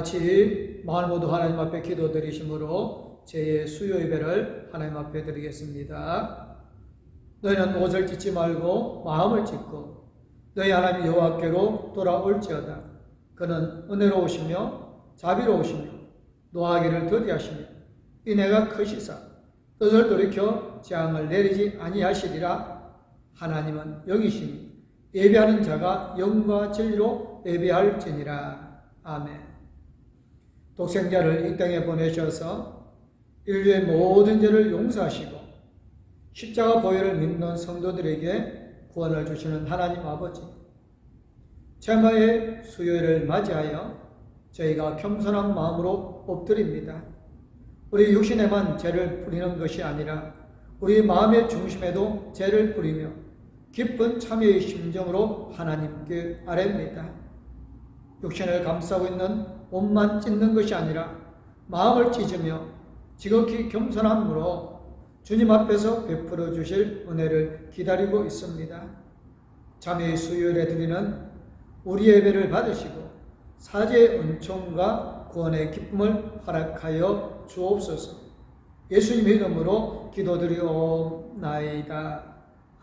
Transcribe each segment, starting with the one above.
같이 마을 모두 하나님 앞에 기도드리심으로 제 수요 예배를 하나님 앞에 드리겠습니다. 너희는 옷을 찢지 말고 마음을 찢고 너희 하나님 여호와께로 돌아올지어다. 그는 은혜로우시며 자비로우시며 노하기를 더디하시며 인애가 크시사 뜻을 돌이켜 재앙을 내리지 아니하시리라. 하나님은 영이시니 예배하는 자가 영과 진리로 예배할지니라. 아멘. 독생자를 이 땅에 보내셔서 인류의 모든 죄를 용서하시고 십자가 보혈을 믿는 성도들에게 구원을 주시는 하나님 아버지, 제마의 수요일을 맞이하여 저희가 겸손한 마음으로 엎드립니다. 우리 육신에만 죄를 뿌리는 것이 아니라 우리 마음의 중심에도 죄를 뿌리며 깊은 참회의 심정으로 하나님께 아뢰입니다. 육신을 감싸고 있는 옷만 찢는 것이 아니라 마음을 찢으며 지극히 겸손함으로 주님 앞에서 베풀어 주실 은혜를 기다리고 있습니다. 참회의 수요일에 드리는 우리 예배를 받으시고 사죄의 은총과 구원의 기쁨을 허락하여 주옵소서. 예수님의 이름으로 기도드리옵나이다.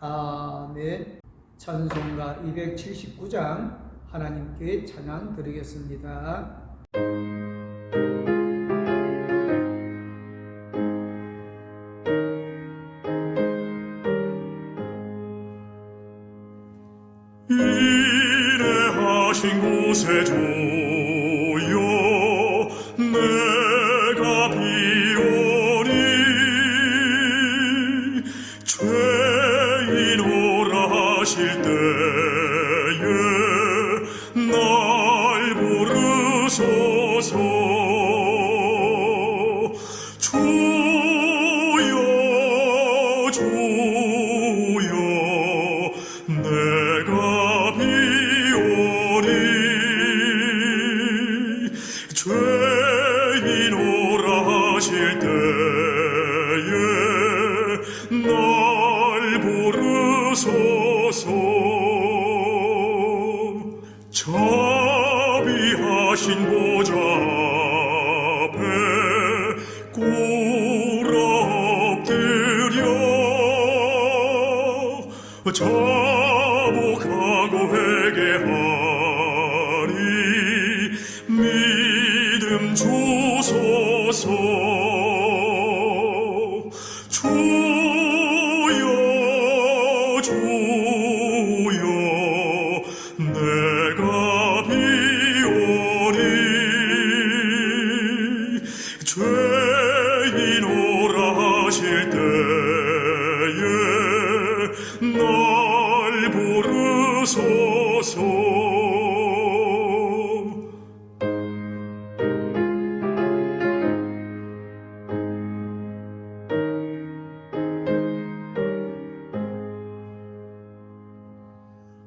아멘. 찬송가 279장 하나님께 찬양 드리겠습니다. 이래하신 곳에 조여 내가 비오니 죄인오라 하실 때에 날 부르소서. 주여 주여 내가 비오니 죄인오라 하실 때에 날 부르소서. 자비하신 보좌 앞에 꿇어 엎드려 자복하고 회개하리. 믿음 주소서. 주여 주여 내가 비오니 죄인오라 하실 때에 날 부르소서.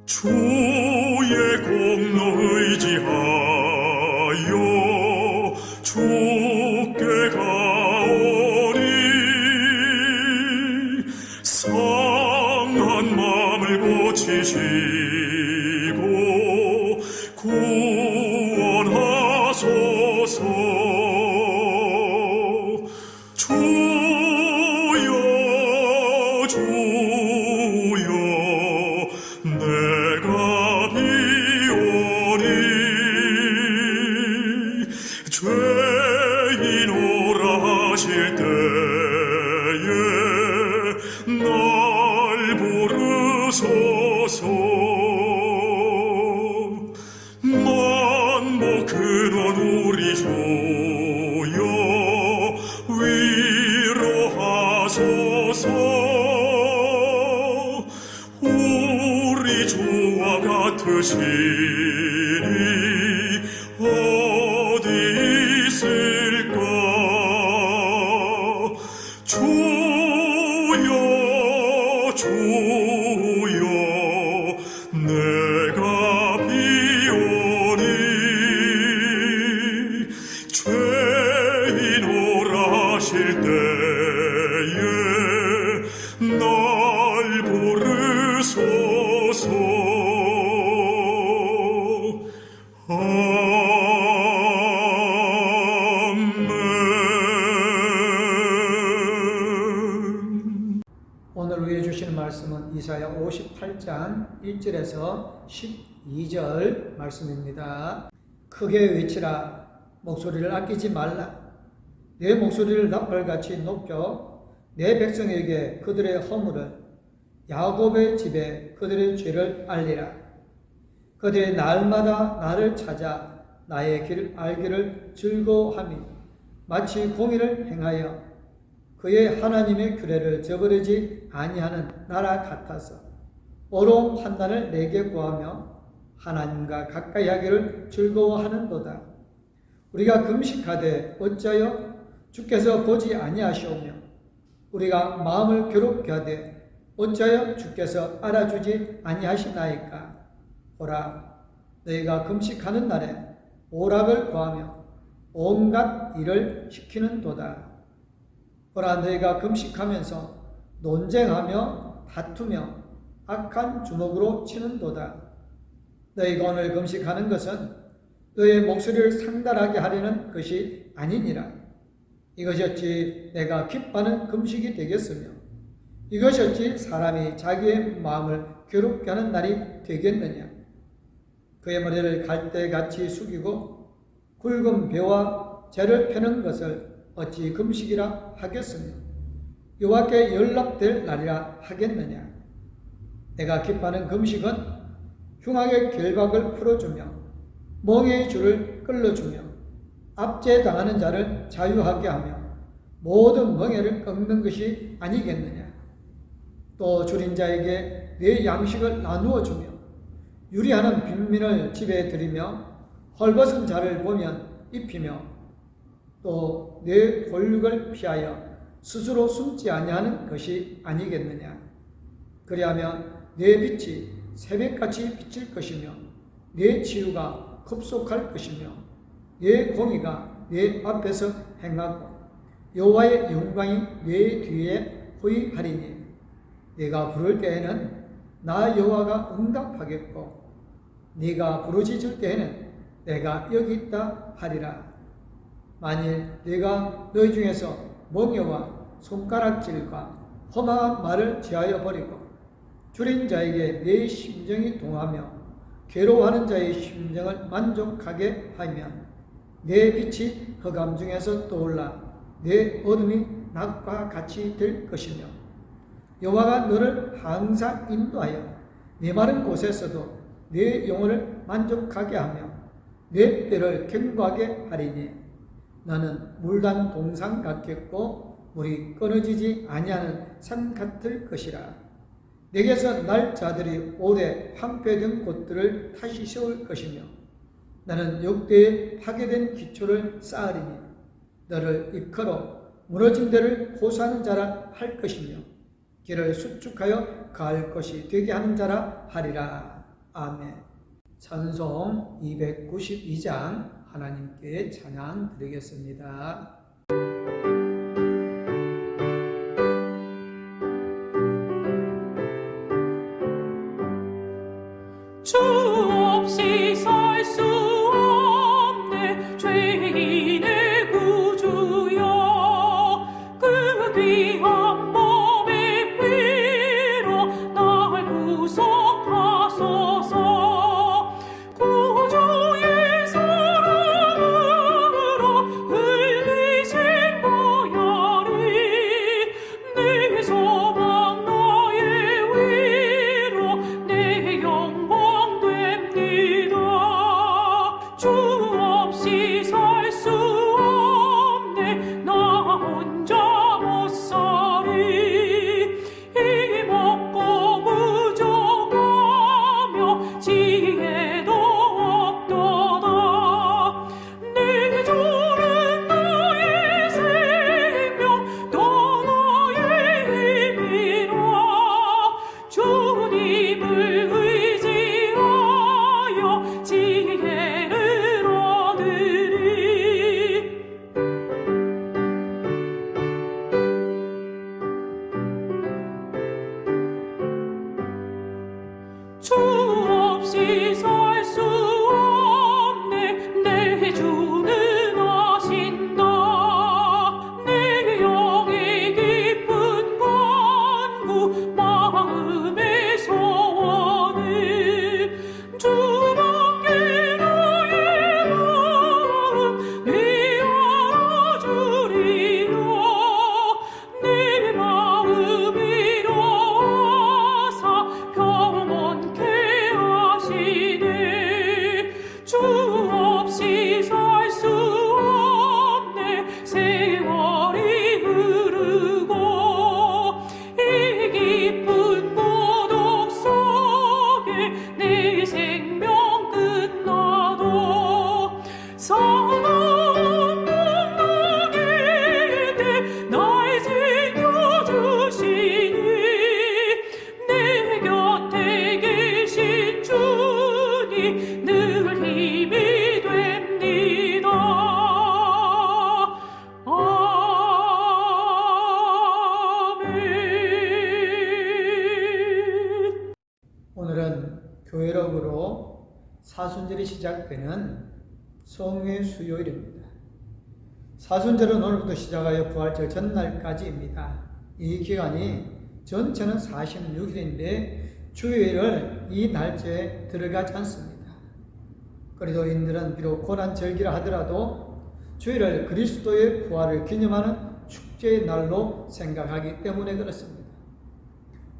주의 공로 의지하여 주께 가오니 상한 마음을 고치시고 구원하소서. 주여 주여 내가 비오니 죄인오라 하실 때에 날 부르소서. 만복 근원 우리 주여 위로하소서. 우리 주와 같으시니 어디 있을까. 주여 주여 내가 비오니 죄인오라 하실 때에 날 부르소서. 아멘. 오늘 위해 주시는 말씀은 이사야 58장 1절에서 12절 말씀입니다. 크게 외치라. 목소리를 아끼지 말라. 내 목소리를 나팔같이 높여 내 백성에게 그들의 허물을, 야곱의 집에 그들의 죄를 알리라. 그들의 날마다 나를 찾아 나의 길 알기를 즐거워하며 마치 공의를 행하여 그의 하나님의 규례를 저버리지 아니하는 나라 같아서 옳은 판단을 내게 구하며 하나님과 가까이 하기를 즐거워하는도다. 우리가 금식하되 어찌하여 주께서 보지 아니하시오며 우리가 마음을 괴롭게 하되 어찌하여 주께서 알아주지 아니하시나이까. 보라, 너희가 금식하는 날에 오락을 구하며 온갖 일을 시키는도다. 보라, 너희가 금식하면서 논쟁하며 다투며 악한 주먹으로 치는도다. 너희가 오늘 금식하는 것은 너의 목소리를 상달하게 하려는 것이 아니니라. 이것이 어찌 내가 기뻐하는 금식이 되겠으며 이것이 어찌 사람이 자기의 마음을 괴롭게 하는 날이 되겠느냐. 그의 머리를 갈대같이 숙이고 굵은 배와 재를 펴는 것을 어찌 금식이라 하겠으며 여호와께 연락될 날이라 하겠느냐. 내가 기뻐하는 금식은 흉악의 결박을 풀어주며 멍에의 줄을 끌어주며 압제당하는 자를 자유하게 하며 모든 멍에를 꺾는 것이 아니겠느냐. 또 줄인 자에게 내 양식을 나누어 주며 유리하는 빈민을 집에 들이며 헐벗은 자를 보면 입히며 또 내 권력을 피하여 스스로 숨지 아니하는 것이 아니겠느냐. 그리하면 내 빛이 새벽같이 비칠 것이며 내 치유가 급속할 것이며 내 공의가 내 앞에서 행하고 여호와의 영광이 내 뒤에 호위하리니 네가 부를 때에는 나 여호와가 응답하겠고 네가 부르짖을 때에는 내가 여기 있다 하리라. 만일 네가 너희 중에서 멍에와 손가락질과 험한 말을 제하여 버리고 줄인 자에게 내 심정이 동하며 괴로워하는 자의 심정을 만족하게 하면 내 빛이 흑암 중에서 떠올라 내 어둠이 낮과 같이 될 것이며 여호와가 너를 항상 인도하여 네 마른 곳에서도 네 영혼을 만족하게 하며 내 뼈를 견고하게 하리니 너는 물단 동산 같겠고 물이 끊어지지 아니하는 산 같을 것이라. 내게서 날 자들이 오래 황폐된 곳들을 다시 세울 것이며 나는 역대에 파괴된 기초를 쌓으리니 너를 입커로 무너진 데를 고수하는 자라 할 것이며 길을 수축하여 가을 것이 되게 하는 자라 하리라. 아멘. 찬송 292장 하나님께 찬양 드리겠습니다. 주 없이 살 수 없네 죄인의 구주여 그 귀한 몸의 피로 날 구속하소서 구주의 사랑으로 흘리신 보 교회력으로 사순절이 시작되는 성회 수요일입니다. 사순절은 오늘부터 시작하여 부활절 전날까지입니다. 이 기간이 전체는 46일인데 주일을 이 날짜에 들어가지 않습니다. 그리스도인들은 비록 고난절기라 하더라도 주일을 그리스도의 부활을 기념하는 축제의 날로 생각하기 때문에 그렇습니다.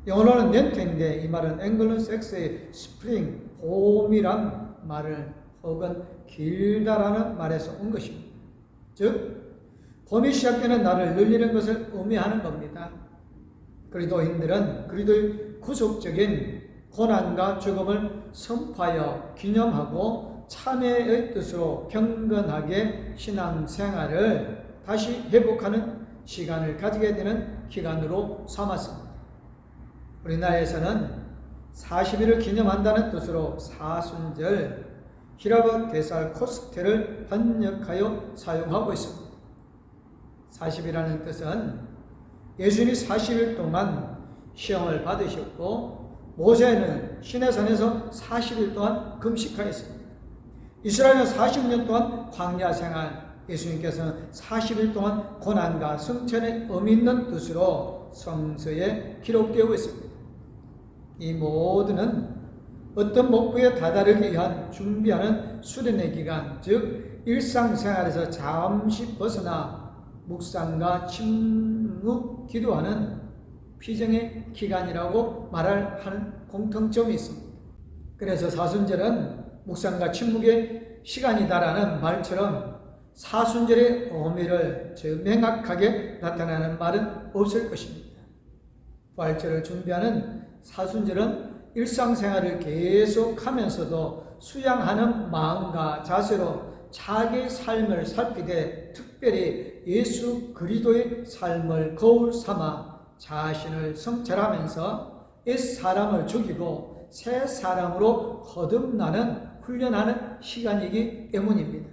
영어로는 렌트인데 이 말은 앵글로색스의 스프링, 봄이란 말을 혹은 길다라는 말에서 온 것입니다. 즉, 봄이 시작되는 날을 늘리는 것을 의미하는 겁니다. 그리스도인들은 그리스도의 구속적인 고난과 죽음을 선포하여 기념하고 참회의 뜻으로 경건하게 신앙생활을 다시 회복하는 시간을 가지게 되는 기간으로 삼았습니다. 우리나라에서는 40일을 기념한다는 뜻으로 사순절, 히라브 데살코스테를 번역하여 사용하고 있습니다. 40이라는 뜻은 예수님이 40일 동안 시험을 받으셨고 모세는 시내산에서 40일 동안 금식하였습니다. 이스라엘은 40년 동안 광야 생활, 예수님께서는 40일 동안 고난과 성천의 의미 있는 뜻으로 성서에 기록되어 있습니다. 이 모두는 어떤 목표에 다다르기 위한 준비하는 수련의 기간, 즉 일상생활에서 잠시 벗어나 묵상과 침묵, 기도하는 피정의 기간이라고 하는 공통점이 있습니다. 그래서 사순절은 묵상과 침묵의 시간이다라는 말처럼 사순절의 의미를 명확하게 나타나는 말은 없을 것입니다. 부활절을 준비하는 사순절은 일상생활을 계속하면서도 수양하는 마음과 자세로 자기의 삶을 살피되 특별히 예수 그리스도의 삶을 거울 삼아 자신을 성찰하면서 옛 사람을 죽이고 새 사람으로 거듭나는 훈련하는 시간이기 때문입니다.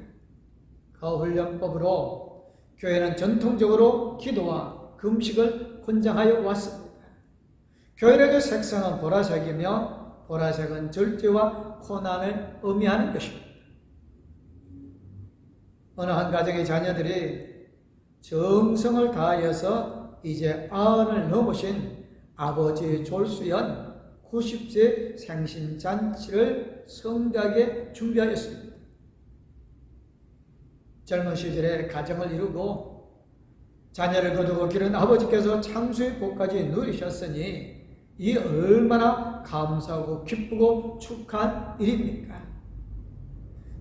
그 훈련법으로 교회는 전통적으로 기도와 금식을 권장하여 왔습니다. 교회력의 색상은 보라색이며 보라색은 절제와 고난을 의미하는 것입니다. 어느 한 가정의 자녀들이 정성을 다하여서 이제 90을 넘으신 아버지의 졸수연 90세 생신잔치를 성대하게 준비하였습니다. 젊은 시절에 가정을 이루고 자녀를 거두고 기른 아버지께서 창수의 복까지 누리셨으니 이 얼마나 감사하고 기쁘고 축하한 일입니까?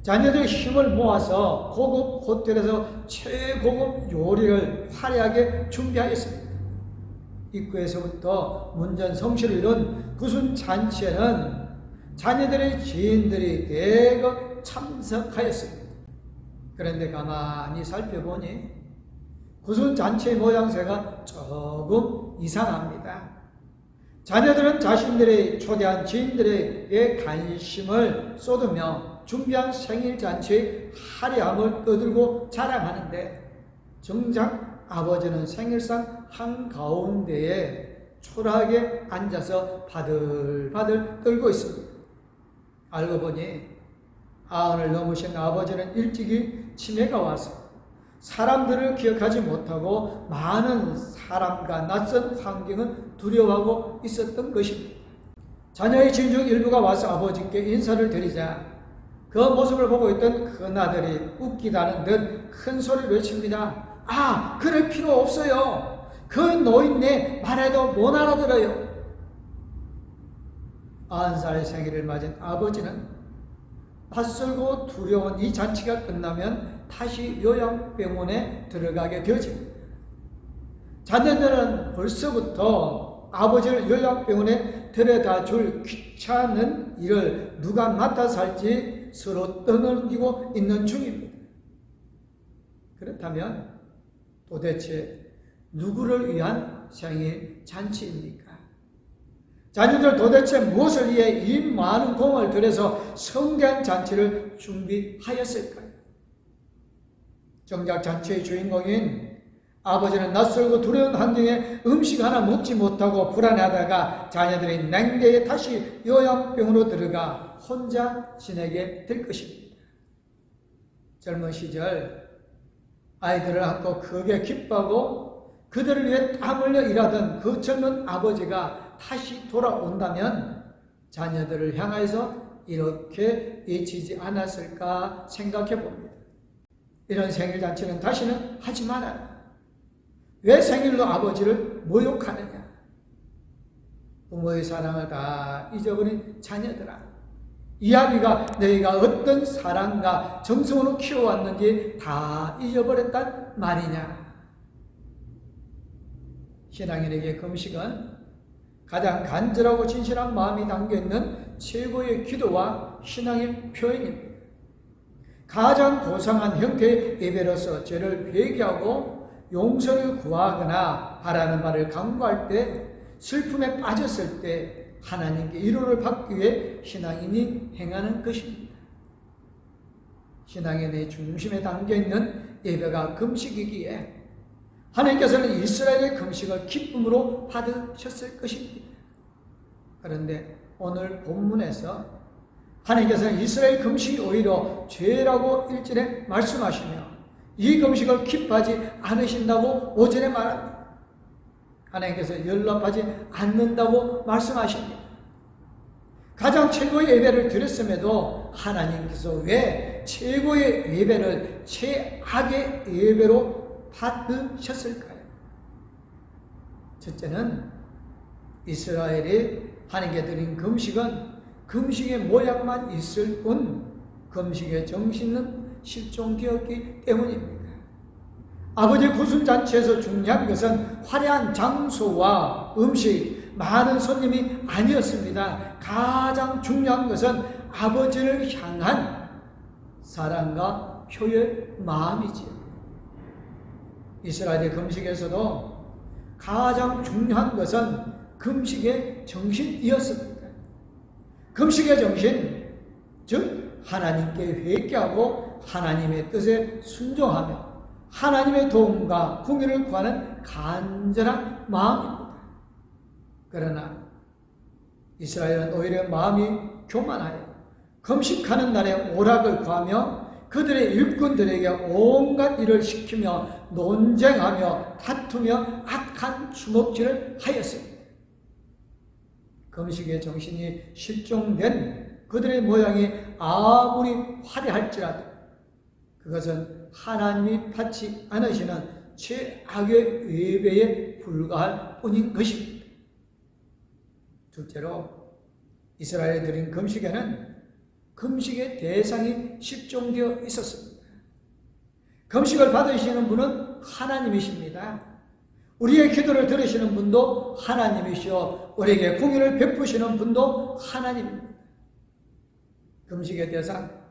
자녀들의 힘을 모아서 고급 호텔에서 최고급 요리를 화려하게 준비하였습니다. 입구에서부터 문전성시를 이룬 구순 잔치에는 자녀들의 지인들이 대거 참석하였습니다. 그런데 가만히 살펴보니 구순 잔치의 모양새가 조금 이상합니다. 자녀들은 자신들의 초대한 지인들에게 관심을 쏟으며 준비한 생일잔치의 화려함을 떠들고 자랑하는데 정작 아버지는 생일상 한가운데에 초라하게 앉아서 바들바들 떨고 있습니다. 알고 보니 90을 넘으신 아버지는 일찍이 치매가 와서 사람들을 기억하지 못하고 많은 사람과 낯선 환경을 두려워하고 있었던 것입니다. 자녀의 지인 중 일부가 와서 아버지께 인사를 드리자 그 모습을 보고 있던 큰아들이 웃기다는 듯 큰 소리를 외칩니다. 아, 그럴 필요 없어요. 그 노인네 말해도 못 알아들어요. 90살 생일을 맞은 아버지는 낯설고 두려운 이 잔치가 끝나면 다시 요양병원에 들어가게 되어집니다. 자녀들은 벌써부터 아버지를 요양병원에 데려다 줄 귀찮은 일을 누가 맡아서 할지 서로 떠넘기고 있는 중입니다. 그렇다면 도대체 누구를 위한 생일 잔치입니까? 자녀들 도대체 무엇을 위해 이 많은 공을 들여서 성대한 잔치를 준비하였을까요? 정작 잔치의 주인공인 아버지는 낯설고 두려운 환경에 음식 하나 먹지 못하고 불안해하다가 자녀들이 냉대에 다시 요양병으로 들어가 혼자 지내게 될 것입니다. 젊은 시절 아이들을 안고 크게 기뻐하고 그들을 위해 땀 흘려 일하던 그 젊은 아버지가 다시 돌아온다면 자녀들을 향해서 이렇게 외치지 않았을까 생각해 봅니다. 이런 생일잔치는 다시는 하지 말아라. 왜 생일로 아버지를 모욕하느냐? 부모의 사랑을 다 잊어버린 자녀들아, 이 아비가 너희가 어떤 사랑과 정성으로 키워왔는지 다 잊어버렸단 말이냐? 신앙인에게 금식은 가장 간절하고 진실한 마음이 담겨있는 최고의 기도와 신앙의 표현입니다. 가장 고상한 형태의 예배로서 죄를 회개하고 용서를 구하거나 하라는 말을 강구할 때, 슬픔에 빠졌을 때 하나님께 위로를 받기 위해 신앙인이 행하는 것입니다. 신앙인의 중심에 담겨있는 예배가 금식이기에 하나님께서는 이스라엘의 금식을 기쁨으로 받으셨을 것입니다. 그런데 오늘 본문에서 하나님께서는 이스라엘 금식이 오히려 죄라고 1절에 말씀하시며 이 금식을 기뻐하지 않으신다고 5절에 말합니다. 하나님께서 연락하지 않는다고 말씀하십니다. 가장 최고의 예배를 드렸음에도 하나님께서 왜 최고의 예배를 최악의 예배로 받으셨을까요? 첫째는 이스라엘이 하나님께 드린 금식은 금식의 모양만 있을 뿐 금식의 정신은 실종되었기 때문입니다. 아버지의 구순잔치에서 중요한 것은 화려한 장소와 음식, 많은 손님이 아니었습니다. 가장 중요한 것은 아버지를 향한 사랑과 효의 마음이지요. 이스라엘의 금식에서도 가장 중요한 것은 금식의 정신이었습니다. 금식의 정신, 즉 하나님께 회개하고 하나님의 뜻에 순종하며 하나님의 도움과 궁유를 구하는 간절한 마음입니다. 그러나 이스라엘은 오히려 마음이 교만하여 금식하는 날에 오락을 구하며 그들의 일꾼들에게 온갖 일을 시키며 논쟁하며 다투며 악한 주먹질을 하였습니다. 금식의 정신이 실종된 그들의 모양이 아무리 화려할지라도 그것은 하나님이 받지 않으시는 최악의 예배에 불과할 뿐인 것입니다. 둘째로 이스라엘이 드린 금식에는 금식의 대상이 실종되어 있었습니다. 금식을 받으시는 분은 하나님이십니다. 우리의 기도를 들으시는 분도 하나님이시오. 우리에게 공의를 베푸시는 분도 하나님입니다. 금식의 대상,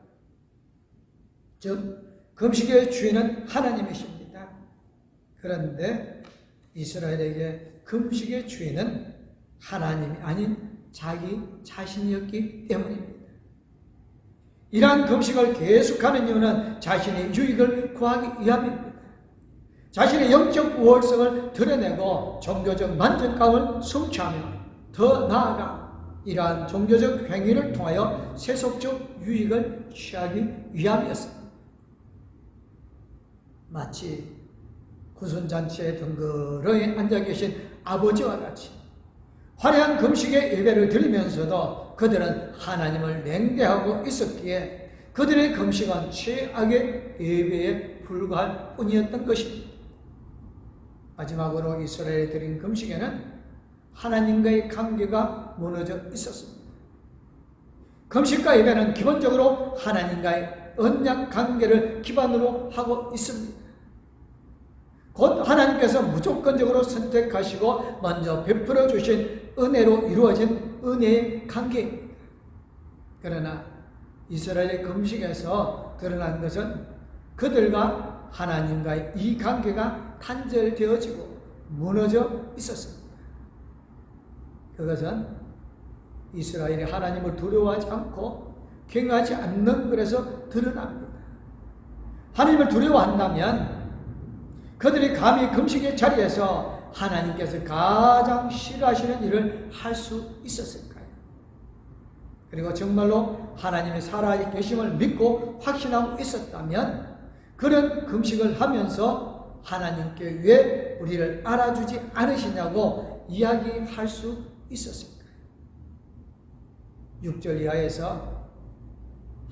즉 금식의 주인은 하나님이십니다. 그런데 이스라엘에게 금식의 주인은 하나님이 아닌 자기 자신이었기 때문입니다. 이러한 금식을 계속하는 이유는 자신의 유익을 구하기 위함입니다. 자신의 영적 우월성을 드러내고 종교적 만족감을 성취하며 더 나아가 이러한 종교적 행위를 통하여 세속적 유익을 취하기 위함이었습니다. 마치 구순잔치에 덩그러니 앉아 계신 아버지와 같이 화려한 금식의 예배를 드리면서도 그들은 하나님을 냉대하고 있었기에 그들의 금식은 최악의 예배에 불과할 뿐이었던 것입니다. 마지막으로 이스라엘이 드린 금식에는 하나님과의 관계가 무너져 있었습니다. 금식과 예배는 기본적으로 하나님과의 언약 관계를 기반으로 하고 있습니다. 곧 하나님께서 무조건적으로 선택하시고 먼저 베풀어 주신 은혜로 이루어진 은혜의 관계입니다. 그러나 이스라엘의 금식에서 드러난 것은 그들과 하나님과의 이 관계가 단절되어지고 무너져 있었습니다. 그것은 이스라엘이 하나님을 두려워하지 않고 경외하지 않는 것에서 드러납니다. 하나님을 두려워한다면 그들이 감히 금식의 자리에서 하나님께서 가장 싫어하시는 일을 할 수 있었을까요? 그리고 정말로 하나님의 살아계심을 믿고 확신하고 있었다면 그런 금식을 하면서 하나님께 왜 우리를 알아주지 않으시냐고 이야기할 수 있었을까요? 6절 이하에서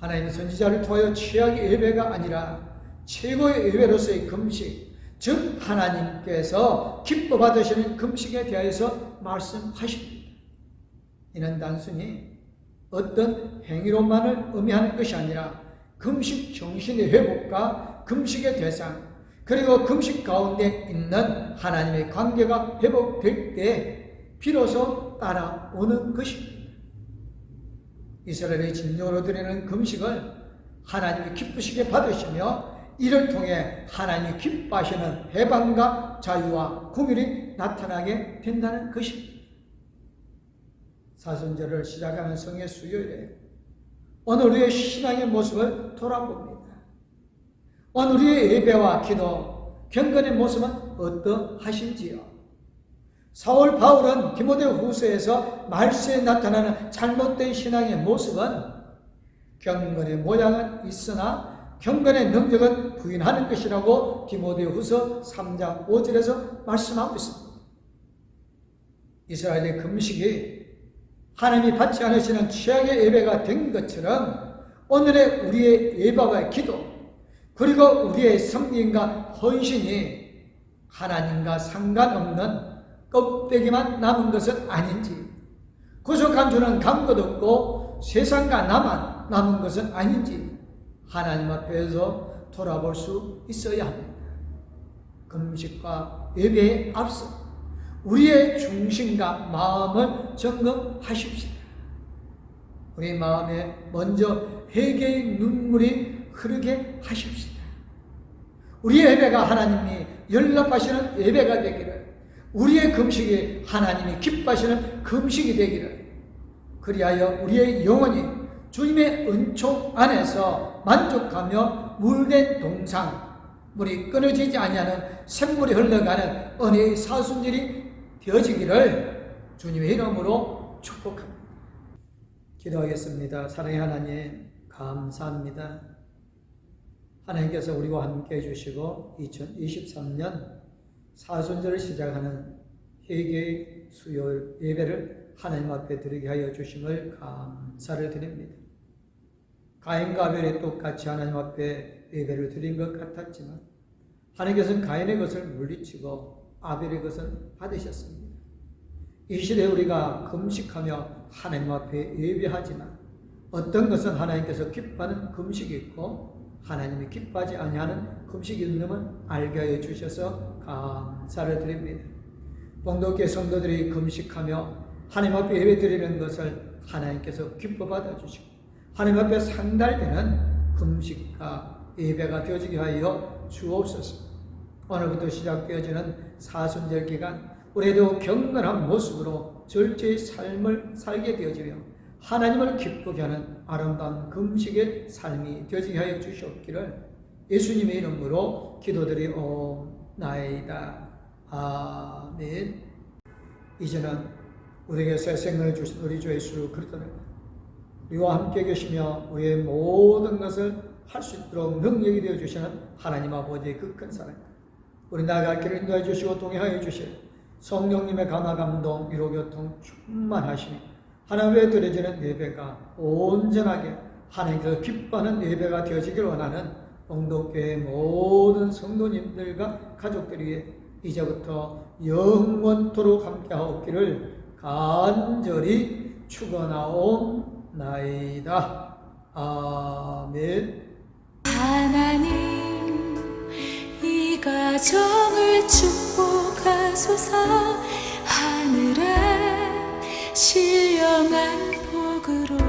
하나님의 선지자를 통하여 최악의 예배가 아니라 최고의 예배로서의 금식, 즉 하나님께서 기뻐 받으시는 금식에 대해서 말씀하십니다. 이는 단순히 어떤 행위로만을 의미하는 것이 아니라 금식 정신의 회복과 금식의 대상, 그리고 금식 가운데 있는 하나님의 관계가 회복될 때 비로소 따라오는 것입니다. 이스라엘의 진정으로 드리는 금식을 하나님이 기쁘시게 받으시며 이를 통해 하나님이 기뻐하시는 해방과 자유와 긍휼이 나타나게 된다는 것입니다. 사순절을 시작하는 성의 수요일에 오늘 우리의 신앙의 모습을 돌아봅니다. 오늘 우리의 예배와 기도, 경건의 모습은 어떠하신지요? 사울 바울은 디모데후서에서 말세에 나타나는 잘못된 신앙의 모습은 경건의 모양은 있으나 경건의 능력은 부인하는 것이라고 디모데후서 3장 5절에서 말씀하고 있습니다. 이스라엘의 금식이 하나님이 받지 않으시는 최악의 예배가 된 것처럼 오늘의 우리의 예배와 기도, 그리고 우리의 성경과 헌신이 하나님과 상관없는 껍데기만 남은 것은 아닌지, 구속한 주는 감것 없고 세상과 나만 남은 것은 아닌지 하나님 앞에서 돌아볼 수 있어야 합니다. 금식과 예배에 앞서 우리의 중심과 마음을 점검하십시다. 우리 마음에 먼저 회개의 눈물이 흐르게 하십시다. 우리의 예배가 하나님이 연락하시는 예배가 되기를, 우리의 금식이 하나님이 기뻐하시는 금식이 되기를, 그리하여 우리의 영혼이 주님의 은총 안에서 만족하며 물된 동상, 물이 끊어지지 아니하는 샘물이 흘러가는 은혜의 사순절이 되어지기를 주님의 이름으로 축복합니다. 기도하겠습니다. 사랑의 하나님, 감사합니다. 하나님께서 우리와 함께 해주시고 2023년 사순절을 시작하는 회개의 수요일 예배를 하나님 앞에 드리게 하여 주심을 감사를 드립니다. 가인과 아벨이 똑같이 하나님 앞에 예배를 드린 것 같았지만 하나님께서는 가인의 것을 물리치고 아벨의 것을 받으셨습니다. 이 시대에 우리가 금식하며 하나님 앞에 예배하지만 어떤 것은 하나님께서 기뻐하는 금식이 있고 하나님이 기뻐하지 아니하는 금식이 있음을 알게 하여 주셔서 감사를 드립니다. 봉독계 성도들이 금식하며 하나님 앞에 예배 드리는 것을 하나님께서 기뻐 받아주시고 하나님 앞에 상달되는 금식과 예배가 되어지게 하여 주옵소서. 오늘부터 시작되어지는 사순절 기간 우리도 경건한 모습으로 절제의 삶을 살게 되어지며 하나님을 기쁘게 하는 아름다운 금식의 삶이 되어지게 하여 주시옵기를 예수님의 이름으로 기도드리옵나이다. 아멘. 이제는 우리에게 새 생명을 주신 우리 주 예수 그리스도를 우리와 함께 계시며 우리의 모든 것을 할 수 있도록 능력이 되어 주시는 하나님 아버지의 그 큰 사랑, 우리 나아갈 길을 인도해 주시고 동행하여 주실 성령님의 감화 감동 위로 교통 충만하시니 하나님께 드려지는 예배가 온전하게 하나님께서 기뻐하는 예배가 되어지길 원하는 봉독교회의 모든 성도님들과 가족들 위해 이제부터 영원토록 함께하옵기를 간절히 축원하옵나이다. 아멘. 하나님, 이 가정을 축복하소서. 하늘에 신령한 복으로